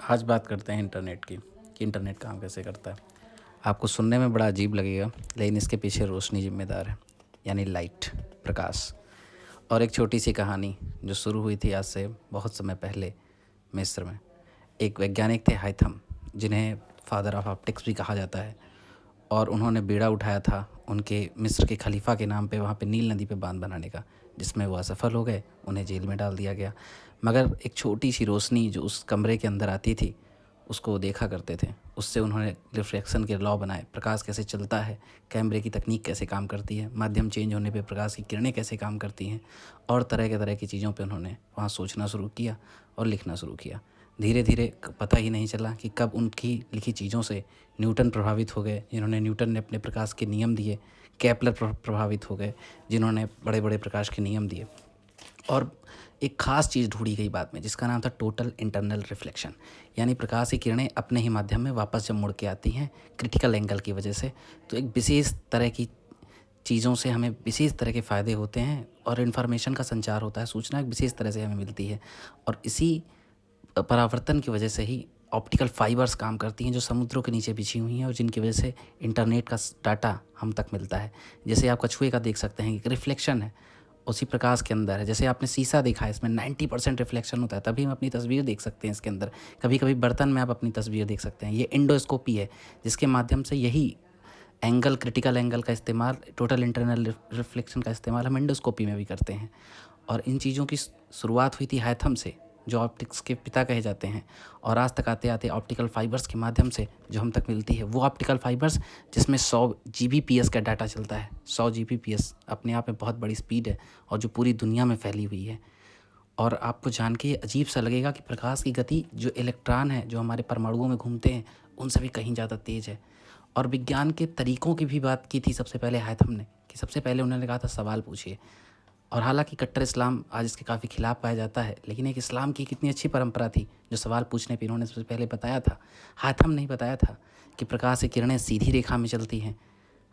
आज बात करते हैं इंटरनेट की कि इंटरनेट काम कैसे करता है। आपको सुनने में बड़ा अजीब लगेगा, लेकिन इसके पीछे रोशनी ज़िम्मेदार है, यानी लाइट, प्रकाश। और एक छोटी सी कहानी जो शुरू हुई थी आज से बहुत समय पहले मिस्र में। एक वैज्ञानिक थे हाइथम, जिन्हें फादर ऑफ ऑप्टिक्स भी कहा जाता है, और उन्होंने बीड़ा उठाया था उनके मिस्र के खलीफा के नाम पे वहाँ पे नील नदी पे बांध बनाने का, जिसमें वो असफल हो गए। उन्हें जेल में डाल दिया गया। मगर एक छोटी सी रोशनी जो उस कमरे के अंदर आती थी, उसको वो देखा करते थे। उससे उन्होंने रिफ्रैक्शन के लॉ बनाए, प्रकाश कैसे चलता है, कैमरे की तकनीक कैसे काम करती है, माध्यम चेंज होने पे प्रकाश की किरणें कैसे काम करती हैं, और तरह की चीज़ों पे उन्होंने वहाँ सोचना शुरू किया और लिखना शुरू किया। धीरे धीरे पता ही नहीं चला कि कब उनकी लिखी चीज़ों से न्यूटन प्रभावित हो गए, जिन्होंने न्यूटन ने अपने प्रकाश के नियम दिए। केपलर प्रभावित हो गए, जिन्होंने बड़े बड़े प्रकाश के नियम दिए। और एक ख़ास चीज़ ढूंढी गई बाद में, जिसका नाम था टोटल इंटरनल रिफ्लेक्शन, यानी प्रकाश की किरणें अपने ही माध्यम में वापस जब मुड़ के आती हैं क्रिटिकल एंगल की वजह से, तो एक विशेष तरह की चीज़ों से हमें विशेष तरह के फ़ायदे होते हैं और इन्फॉर्मेशन का संचार होता है, सूचना एक विशेष तरह से हमें मिलती है। और इसी परावर्तन की वजह से ही ऑप्टिकल फाइबर्स काम करती हैं, जो समुद्रों के नीचे बिछी हुई हैं और जिनकी वजह से इंटरनेट का डाटा हम तक मिलता है। जैसे आप कछुए का देख सकते हैं कि रिफ्लेक्शन है, उसी प्रकाश के अंदर है। जैसे आपने शीशा देखा है, इसमें 90% रिफ्लेक्शन होता है, तभी हम अपनी तस्वीर देख सकते हैं इसके अंदर। कभी कभी बर्तन में आप अपनी तस्वीर देख सकते हैं। ये एंडोस्कोपी है, जिसके माध्यम से यही एंगल, क्रिटिकल एंगल का इस्तेमाल, टोटल इंटरनल रिफ्लेक्शन का इस्तेमाल हम एंडोस्कोपी में भी करते हैं। और इन चीज़ों की शुरुआत हुई थी हाइथम से, जो ऑप्टिक्स के पिता कहे जाते हैं। और आज तक आते आते ऑप्टिकल फाइबर्स के माध्यम से जो हम तक मिलती है, वो ऑप्टिकल फाइबर्स जिसमें 100 जीबीपीएस का डाटा चलता है। 100 जीबीपीएस अपने आप में बहुत बड़ी स्पीड है, और जो पूरी दुनिया में फैली हुई है। और आपको जान के अजीब सा लगेगा कि प्रकाश की गति, जो इलेक्ट्रॉन है जो हमारे परमाणुओं में घूमते हैं, उनसे भी कहीं ज़्यादा तेज़ है। और विज्ञान के तरीक़ों की भी बात की थी सबसे पहले हाइथम ने, कि सबसे पहले उन्होंने कहा था सवाल पूछिए। और हालांकि कट्टर इस्लाम आज इसके काफ़ी खिलाफ पाया जाता है, लेकिन एक इस्लाम की कितनी अच्छी परंपरा थी जो सवाल पूछने पे इन्होंने सबसे पहले बताया था। हाथम नहीं बताया था कि प्रकाश की किरणें सीधी रेखा में चलती हैं।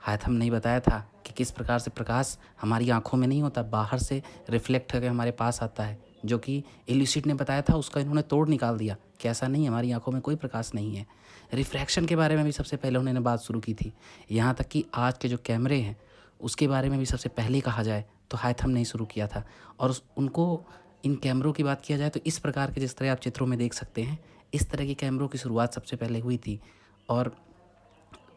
हाथम नहीं बताया था कि किस प्रकार से प्रकाश हमारी आंखों में नहीं होता, बाहर से रिफ्लेक्ट होकर हमारे पास आता है, जो कि इल्यूसिड ने बताया था। उसका इन्होंने तोड़ निकाल दिया कि ऐसा नहीं, हमारी आंखों में कोई प्रकाश नहीं है। रिफ्रैक्शन के बारे में भी सबसे पहले उन्होंने बात शुरू की थी। यहाँ तक कि आज के जो कैमरे हैं, उसके बारे में भी सबसे पहले कहा जाए तो हाइथम ने ही शुरू किया था। और उनको इन कैमरों की बात किया जाए तो इस प्रकार के, जिस तरह आप चित्रों में देख सकते हैं, इस तरह के कैमरों की शुरुआत सबसे पहले हुई थी। और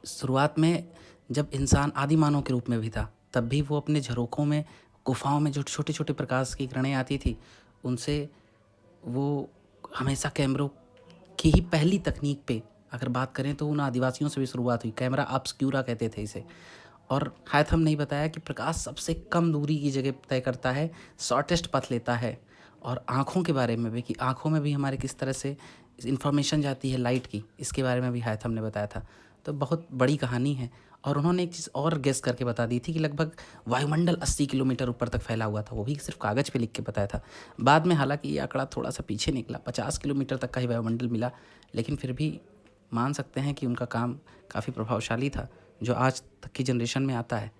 शुरुआत में जब इंसान आदिमानव के रूप में भी था, तब भी वो अपने झरोकों में, गुफाओं में जो छोटे छोटे प्रकाश की किरणें आती थी, उनसे वो हमेशा कैमरों की ही पहली तकनीक पे अगर बात करें तो उन आदिवासियों से भी शुरुआत हुई। कैमरा ऑब्स्क्यूरा कहते थे इसे। और हाइथम ने बताया कि प्रकाश सबसे कम दूरी की जगह तय करता है, शॉर्टेस्ट पथ लेता है। और आँखों के बारे में भी, कि आँखों में भी हमारे किस तरह से इन्फॉर्मेशन जाती है लाइट की, इसके बारे में भी हाइथम ने बताया था। तो बहुत बड़ी कहानी है। और उन्होंने एक चीज़ और गेस करके बता दी थी कि लगभग वायुमंडल 80 किलोमीटर ऊपर तक फैला हुआ था, वो भी सिर्फ कागज़ पे लिख के बताया था। बाद में हालांकि ये आंकड़ा थोड़ा सा पीछे निकला, 50 किलोमीटर तक का ही वायुमंडल मिला, लेकिन फिर भी मान सकते हैं कि उनका काम काफ़ी प्रभावशाली था, जो आज तक की जनरेशन में आता है।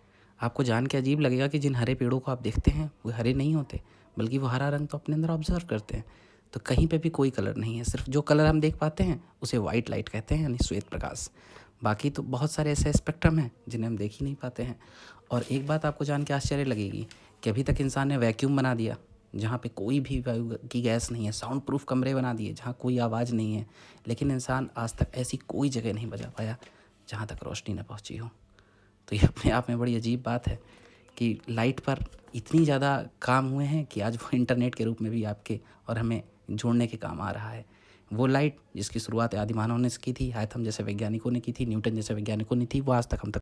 आपको जान के अजीब लगेगा कि जिन हरे पेड़ों को आप देखते हैं, वो हरे नहीं होते, बल्कि वो हरा रंग तो अपने अंदर ऑब्जर्व करते हैं। तो कहीं पे भी कोई कलर नहीं है, सिर्फ जो कलर हम देख पाते हैं उसे वाइट लाइट कहते हैं, यानी श्वेत प्रकाश। बाकी तो बहुत सारे ऐसे स्पेक्ट्रम हैं जिन्हें हम देख ही नहीं पाते हैं। और एक बात आपको जान के आश्चर्य लगेगी कि अभी तक इंसान ने वैक्यूम बना दिया, जहाँ पे कोई भी वायु की गैस नहीं है, साउंड प्रूफ कमरे बना दिए जहाँ कोई आवाज़ नहीं है, लेकिन इंसान आज तक ऐसी कोई जगह नहीं बचा पाया जहाँ तक रोशनी न पहुँची हो। तो ये अपने आप में बड़ी अजीब बात है कि लाइट पर इतनी ज़्यादा काम हुए हैं कि आज वो इंटरनेट के रूप में भी आपके और हमें जोड़ने के काम आ रहा है। वो लाइट जिसकी शुरुआत आदिमानव ने की थी, हाइथम जैसे वैज्ञानिकों ने की थी, न्यूटन जैसे वैज्ञानिकों ने थी, वो आज तक हम तक